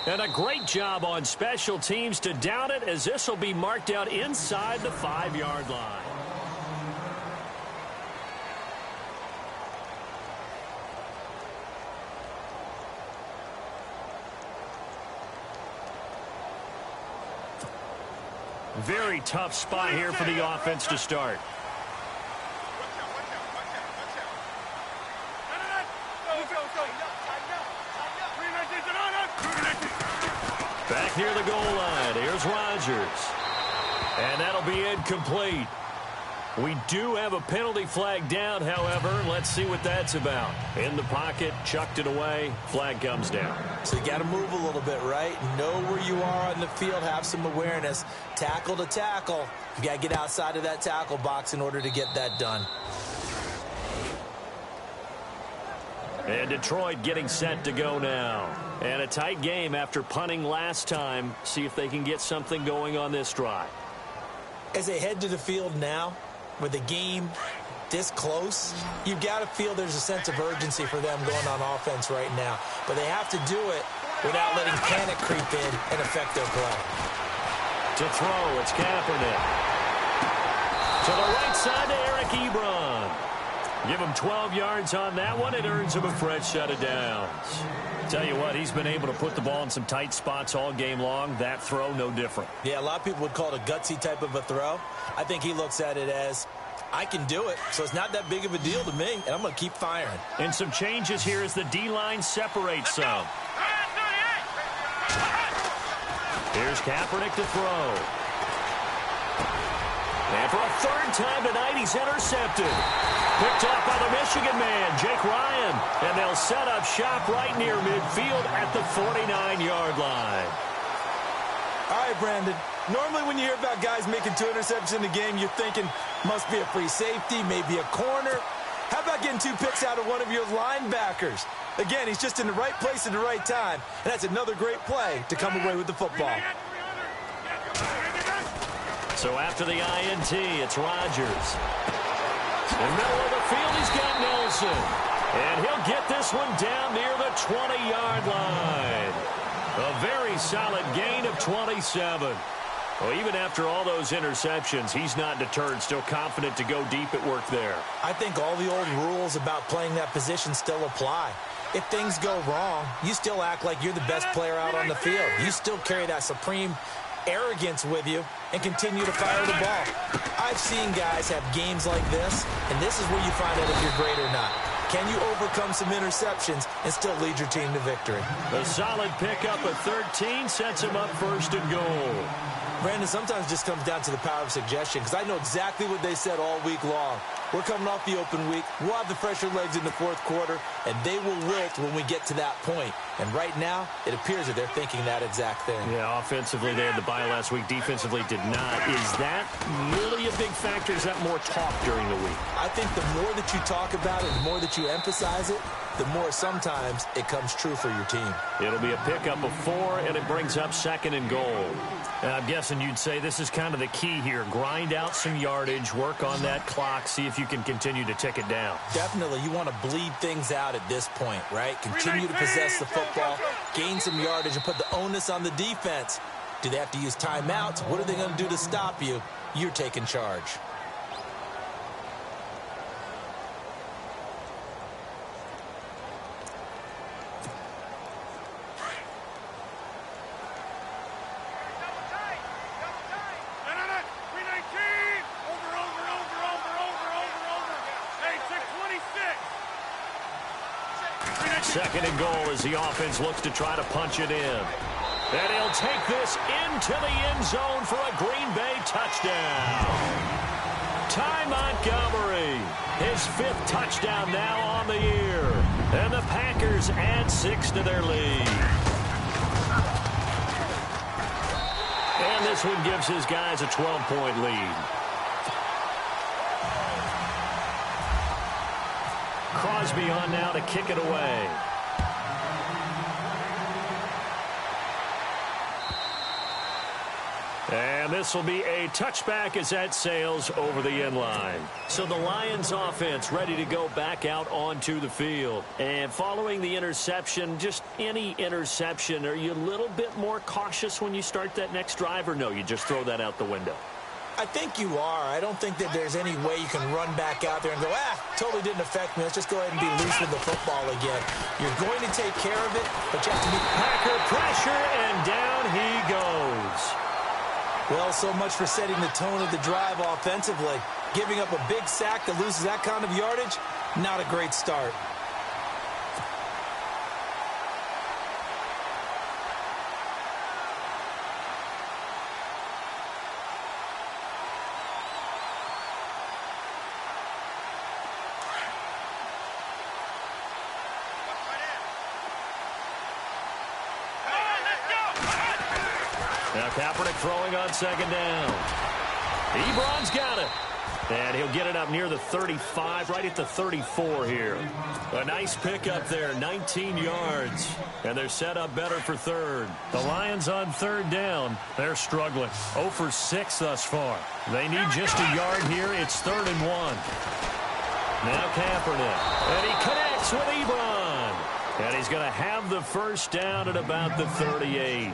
Speaker 1: And a great job on special teams to down it, as this will be marked out inside the 5-yard line. Very tough spot here for the offense to start. Back near the goal line. Here's Rodgers. And that'll be incomplete. We do have a penalty flag down, however. Let's see what that's about. In the pocket, chucked it away. Flag comes down.
Speaker 2: So you got to move a little bit, right? Know where you are on the field. Have some awareness. Tackle to tackle. You got to get outside of that tackle box in order to get that done.
Speaker 1: And Detroit getting set to go now. And a tight game after punting last time. See if they can get something going on this drive.
Speaker 2: As they head to the field now, with the game this close, you've got to feel there's a sense of urgency for them going on offense right now. But they have to do it without letting panic creep in and affect their play.
Speaker 1: To throw, it's Kaepernick. To the right side to Eric Ebron. Give him 12 yards on that one. It earns him a fresh set of downs. Tell you what, he's been able to put the ball in some tight spots all game long. That throw, no different.
Speaker 2: Yeah, a lot of people would call it a gutsy type of a throw. I think he looks at it as, I can do it, so it's not that big of a deal to me, and I'm going to keep firing.
Speaker 1: And some changes here as the D-line separates some. Here's Kaepernick to throw. And for a 3rd time tonight, he's intercepted. Picked off by the Michigan man, Jake Ryan. And they'll set up shop right near midfield at the 49-yard line.
Speaker 2: All right, Brandon. Normally when you hear about guys making 2 interceptions in a game, you're thinking, must be a free safety, maybe a corner. How about getting 2 picks out of one of your linebackers? Again, he's just in the right place at the right time. And that's another great play to come away with the football.
Speaker 1: So after the INT, it's Rodgers. In the middle of the field, he's got Nelson. And he'll get this one down near the 20-yard line. A very solid gain of 27. Well, even after all those interceptions, he's not deterred, still confident to go deep at work there.
Speaker 2: I think all the old rules about playing that position still apply. If things go wrong, you still act like you're the best player out on the field. You still carry that supreme arrogance with you and continue to fire the ball. I've seen guys have games like this, and this is where you find out if you're great or not. Can you overcome some interceptions and still lead your team to victory?
Speaker 1: A solid pickup of 13 sets him up 1st and goal.
Speaker 2: Brandon, sometimes it just comes down to the power of suggestion, because I know exactly what they said all week long. We're coming off the open week. We'll have the fresher legs in the 4th quarter, and they will wilt when we get to that point. And right now, it appears that they're thinking that exact thing.
Speaker 1: Yeah, offensively, they had the bye last week. Defensively, did not. Is that really a big factor? Is that more talk during the week?
Speaker 2: I think the more that you talk about it, the more that you emphasize it, the more sometimes it comes true for your team.
Speaker 1: It'll be a pickup of 4, and it brings up 2nd and goal. And I'm guessing you'd say this is kind of the key here. Grind out some yardage, work on that clock, see if you can continue to tick it down.
Speaker 2: Definitely. You want to bleed things out at this point, right? Continue to possess the football, gain some yardage, and put the onus on the defense. Do they have to use timeouts? What are they going to do to stop you? You're taking charge.
Speaker 1: 2nd and goal as the offense looks to try to punch it in. And he'll take this into the end zone for a Green Bay touchdown. Ty Montgomery, his 5th touchdown now on the year. And the Packers add 6 to their lead. And this one gives his guys a 12-point lead. Crosby on now to kick it away. And this will be a touchback as that sails over the end line. So the Lions offense ready to go back out onto the field. And following the interception, just any interception, are you a little bit more cautious when you start that next drive, or no, you just throw that out the window?
Speaker 2: I think you are. I don't think that there's any way you can run back out there and go, totally didn't affect me. Let's just go ahead and be loose with the football again. You're going to take care of it, but you have to be...
Speaker 1: Packer pressure, and down he goes.
Speaker 2: Well, so much for setting the tone of the drive offensively. Giving up a big sack that loses that kind of yardage, not a great start.
Speaker 1: Now Kaepernick throwing on 2nd down. Ebron's got it. And he'll get it up near the 35, right at the 34 here. A nice pickup there, 19 yards. And they're set up better for 3rd. The Lions on 3rd down. They're struggling. 0 for 6 thus far. They need just a yard here. It's 3rd and 1. Now Kaepernick. And he connects with Ebron. And he's going to have the 1st down at about the 38.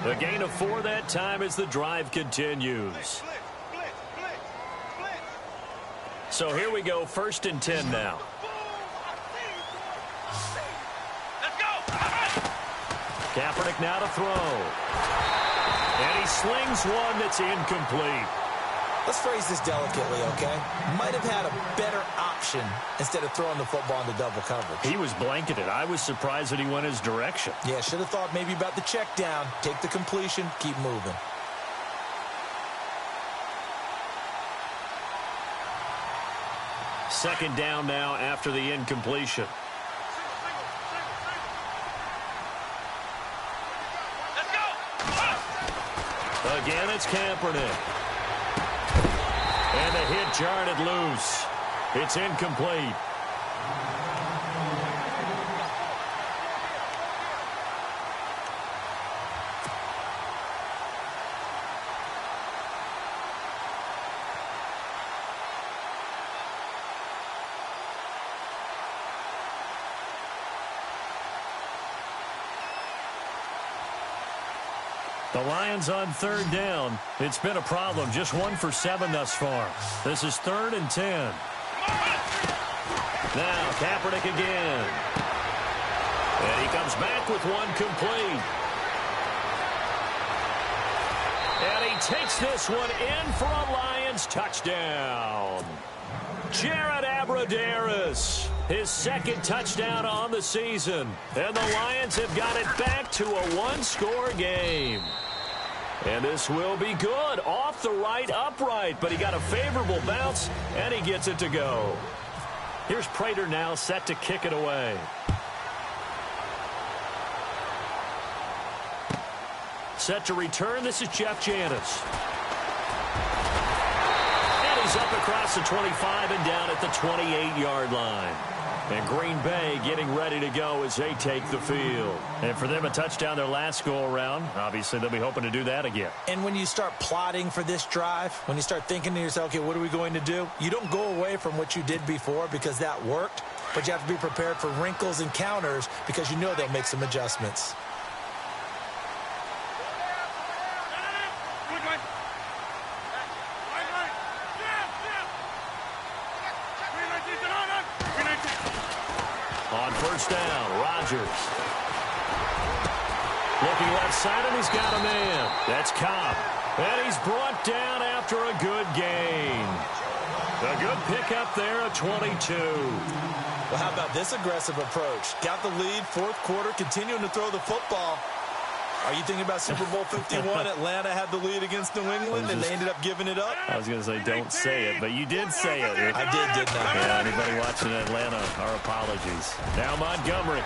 Speaker 1: A gain of 4 that time as the drive continues. So here we go, 1st and 10 now. Kaepernick now to throw. And he slings one that's incomplete.
Speaker 2: Let's phrase this delicately, okay? Might have had a better option instead of throwing the football into double coverage.
Speaker 1: He was blanketed. I was surprised that he went his direction.
Speaker 2: Yeah, should have thought maybe about the check down. Take the completion, keep moving.
Speaker 1: Second down now after the incompletion. Again, it's Kaepernick. And the hit jarred it loose. It's incomplete. The Lions on 3rd down. It's been a problem. Just 1 for 7 thus far. This is 3rd and 10. Now Kaepernick again. And he comes back with one complete. And he takes this one in for a Lions touchdown. Jared Abbrederis, his 2nd touchdown on the season. And the Lions have got it back to a 1-score game. And this will be good. Off the right upright, but he got a favorable bounce, and he gets it to go. Here's Prater now set to kick it away. Set to return. This is Jeff Janis. And he's up across the 25 and down at the 28-yard line. And Green Bay getting ready to go as they take the field. And for them, a touchdown their last go-around. Obviously, they'll be hoping to do that again.
Speaker 2: And when you start plotting for this drive, when you start thinking to yourself, okay, what are we going to do? You don't go away from what you did before because that worked, but you have to be prepared for wrinkles and counters because you know they'll make some adjustments.
Speaker 1: On 1st down, Rodgers. Looking left side, and he's got a man. That's Cobb. And he's brought down after a good gain. A good pickup there, a 22.
Speaker 2: Well, how about this aggressive approach? Got the lead, fourth quarter, continuing to throw the football. Are you thinking about Super Bowl 51? Atlanta had the lead against New England, and they ended up giving it up?
Speaker 1: I was going to say, don't say it, but you did say it.
Speaker 2: I did, didn't I?
Speaker 1: Yeah, anybody watching Atlanta, our apologies. Now Montgomery.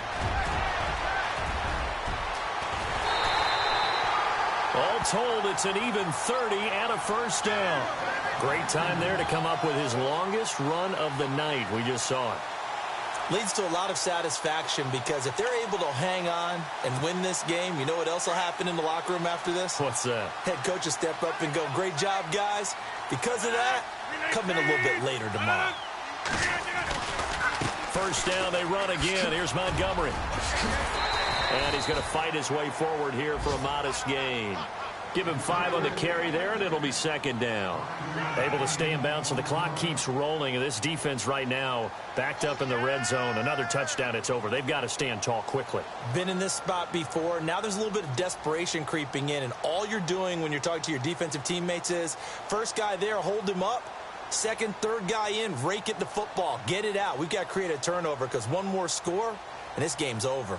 Speaker 1: All told, it's an even 30 and a first down. Great time there to come up with his longest run of the night. We just saw it.
Speaker 2: Leads to a lot of satisfaction because if they're able to hang on and win this game, you know what else will happen in the locker room after this?
Speaker 1: What's that?
Speaker 2: Head coach will step up and go, great job, guys. Because of that, come in a little bit later tomorrow.
Speaker 1: First down, they run again. Here's Montgomery. And he's going to fight his way forward here for a modest gain. Give him 5 on the carry there, and it'll be second down. Able to stay in bounds, so the clock keeps rolling. And this defense right now backed up in the red zone. Another touchdown, it's over. They've got to stand tall quickly.
Speaker 2: Been in this spot before. Now there's a little bit of desperation creeping in, and all you're doing when you're talking to your defensive teammates is first guy there, hold him up. Second, third guy in, rake it the football. Get it out. We've got to create a turnover because one more score, and this game's over.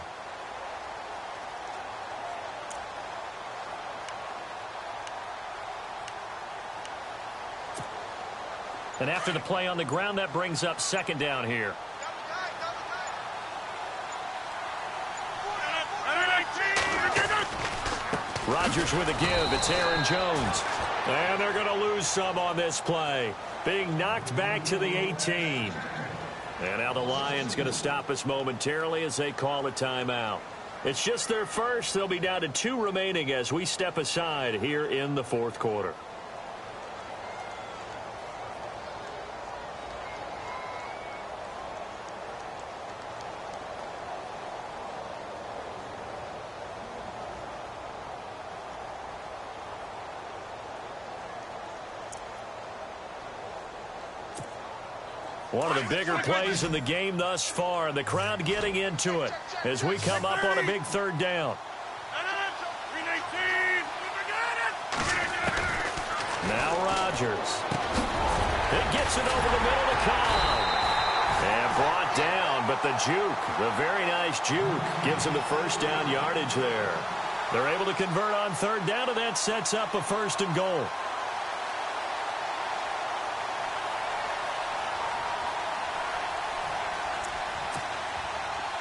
Speaker 1: And after the play on the ground, that brings up second down here. Rodgers with a give. It's Aaron Jones. And they're going to lose some on this play. Being knocked back to the 18. And now the Lions going to stop us momentarily as they call a timeout. It's just their first. They'll be down to 2 remaining as we step aside here in the fourth quarter. One of the bigger plays in the game thus far, and the crowd getting into it as we come up on a big third down. Now Rodgers. It gets it over the middle to Cobb. And brought down, but the juke, the very nice juke, gives him the first down yardage there. They're able to convert on third down, and that sets up a first and goal.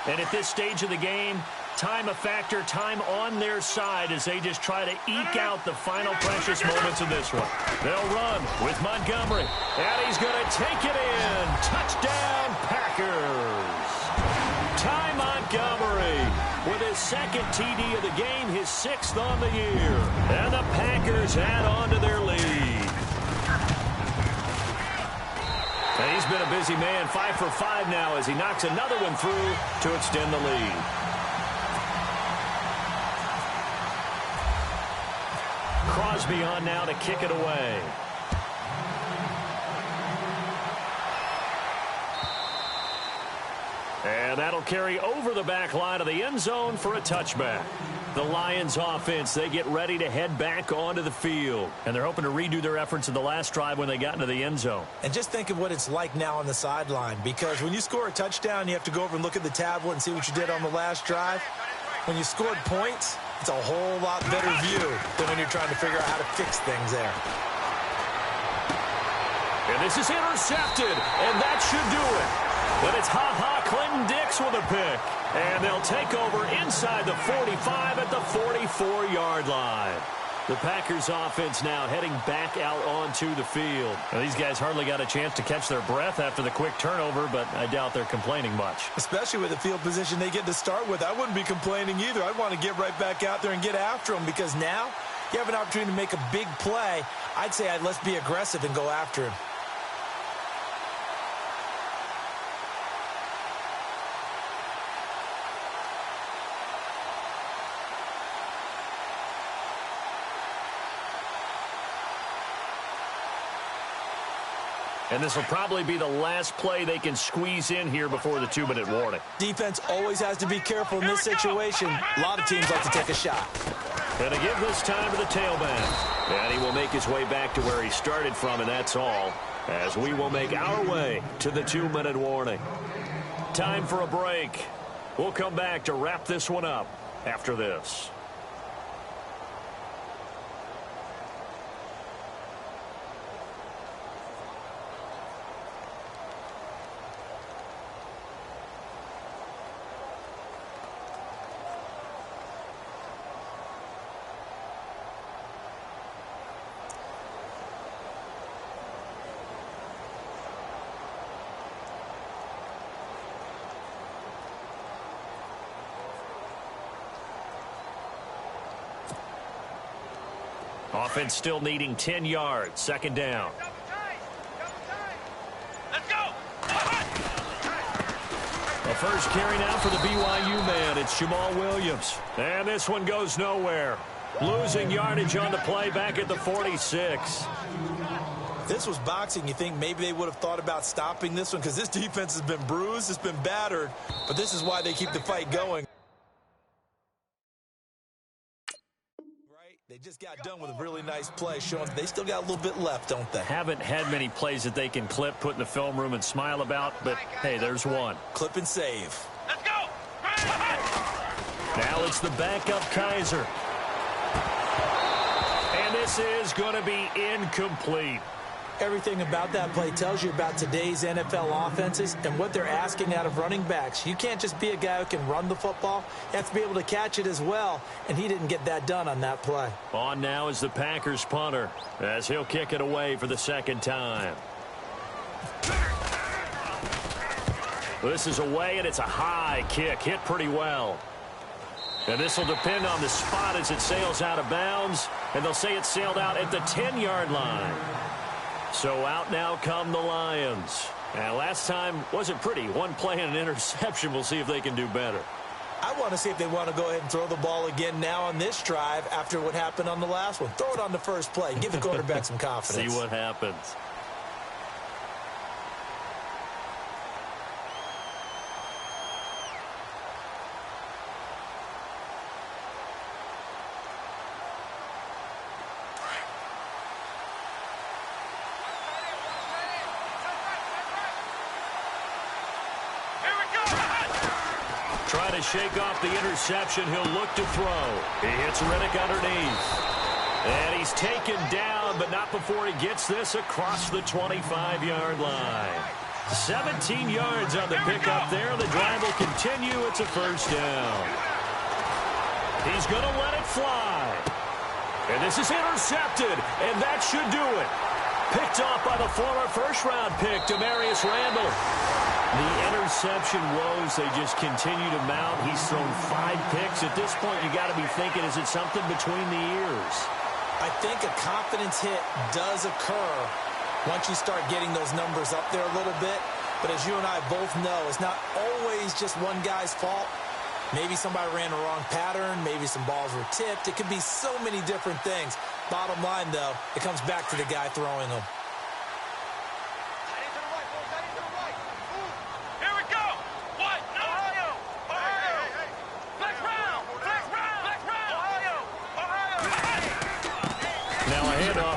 Speaker 1: And at this stage of the game, time a factor, time on their side as they just try to eke out the final precious moments of this one. They'll run with Montgomery, and he's going to take it in. Touchdown, Packers. Ty Montgomery with his second TD of the game, his 6th on the year. And the Packers add on to their lead. And he's been a busy man, 5 for 5 now as he knocks another one through to extend the lead. Crosby on now to kick it away. And that'll carry over the back line of the end zone for a touchback. The Lions offense, they get ready to head back onto the field. And they're hoping to redo their efforts in the last drive when they got into the end zone.
Speaker 2: And just think of what it's like now on the sideline, because when you score a touchdown, you have to go over and look at the tablet and see what you did on the last drive. When you scored points, it's a whole lot better view than when you're trying to figure out how to fix things there.
Speaker 1: And this is intercepted, and that should do it. But it's Clinton Dix with a pick. And they'll take over inside the 45 at the 44-yard line. The Packers offense now heading back out onto the field. Now, these guys hardly got a chance to catch their breath after the quick turnover, but I doubt they're complaining much.
Speaker 2: Especially with the field position they get to start with. I wouldn't be complaining either. I'd want to get right back out there and get after them, because now you have an opportunity to make a big play. I'd say let's be aggressive and go after him.
Speaker 1: And this will probably be the last play they can squeeze in here before the 2-minute warning.
Speaker 2: Defense always has to be careful in this situation. A lot of teams like to take a shot.
Speaker 1: And to give this time to the tailback. And he will make his way back to where he started from, and that's all, as we will make our way to the 2-minute warning. Time for a break. We'll come back to wrap this one up after this. Offense still needing 10 yards. Second down.
Speaker 3: Let's go.
Speaker 1: The first carry now for the BYU man. It's Jamal Williams. And this one goes nowhere. Losing yardage on the play back at the 46.
Speaker 2: If this was boxing, you think maybe they would have thought about stopping this one because this defense has been bruised, it's been battered, but this is why they keep the fight going. They just got done with a really nice play, showing they still got a little bit left, don't they?
Speaker 1: Haven't had many plays that they can clip, put in the film room, and smile about, but hey, there's one.
Speaker 2: Clip and save.
Speaker 3: Let's go.
Speaker 1: Now it's the backup Kaiser. And this is going to be incomplete.
Speaker 2: Everything about that play tells you about today's NFL offenses and what they're asking out of running backs. You can't just be a guy who can run the football. You have to be able to catch it as well, and he didn't get that done on that play.
Speaker 1: On now is the Packers punter as he'll kick it away for the second time. This is away, and it's a high kick. Hit pretty well. And this will depend on the spot as it sails out of bounds, and they'll say it sailed out at the 10-yard line. So out now come the Lions. And last time wasn't pretty. One play and an interception. We'll see if they can do better.
Speaker 2: I want to see if they want to go ahead and throw the ball again now on this drive after what happened on the last one. Throw it on the first play. Give the quarterback some confidence.
Speaker 1: See what happens. Trying to shake off the interception. He'll look to throw. He hits Riddick underneath. And he's taken down, but not before he gets this across the 25-yard line. 17 yards on the pickup there. The drive will continue. It's a first down. He's going to let it fly. And this is intercepted, and that should do it. Picked off by the former first-round pick, Demarius Randall. The interception woes, they just continue to mount. He's thrown 5 picks. At this point, you got to be thinking, is it something between the ears?
Speaker 2: I think a confidence hit does occur once you start getting those numbers up there a little bit. But as you and I both know, it's not always just one guy's fault. Maybe somebody ran the wrong pattern. Maybe some balls were tipped. It could be so many different things. Bottom line, though, it comes back to the guy throwing them.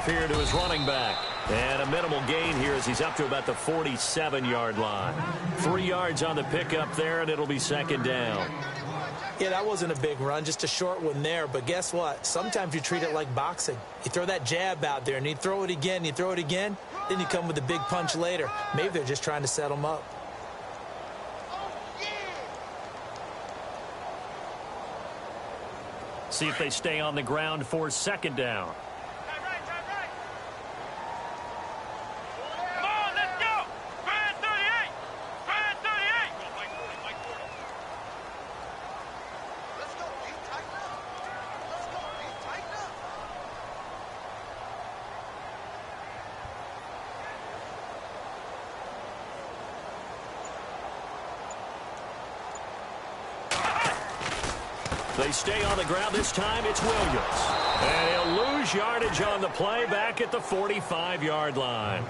Speaker 1: Here to his running back. And a minimal gain here as he's up to about the 47-yard line. 3 yards on the pickup there, and it'll be second down.
Speaker 2: Yeah, that wasn't a big run, just a short one there. But guess what? Sometimes you treat it like boxing. You throw that jab out there, and you throw it again, then you come with a big punch later. Maybe they're just trying to set him up.
Speaker 1: See if they stay on the ground for second down. They stay on the ground. This time it's Williams. And he'll lose yardage on the play back at the 45-yard line.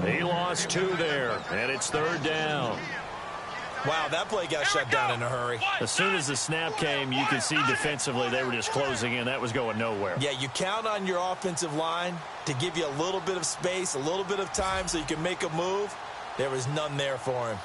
Speaker 1: He lost 2 there, and it's third down.
Speaker 2: Wow, that play got shut down in a hurry.
Speaker 1: As soon as the snap came, you can see defensively they were just closing in. That was going nowhere.
Speaker 2: Yeah, you count on your offensive line to give you a little bit of space, a little bit of time so you can make a move. There was none there for him.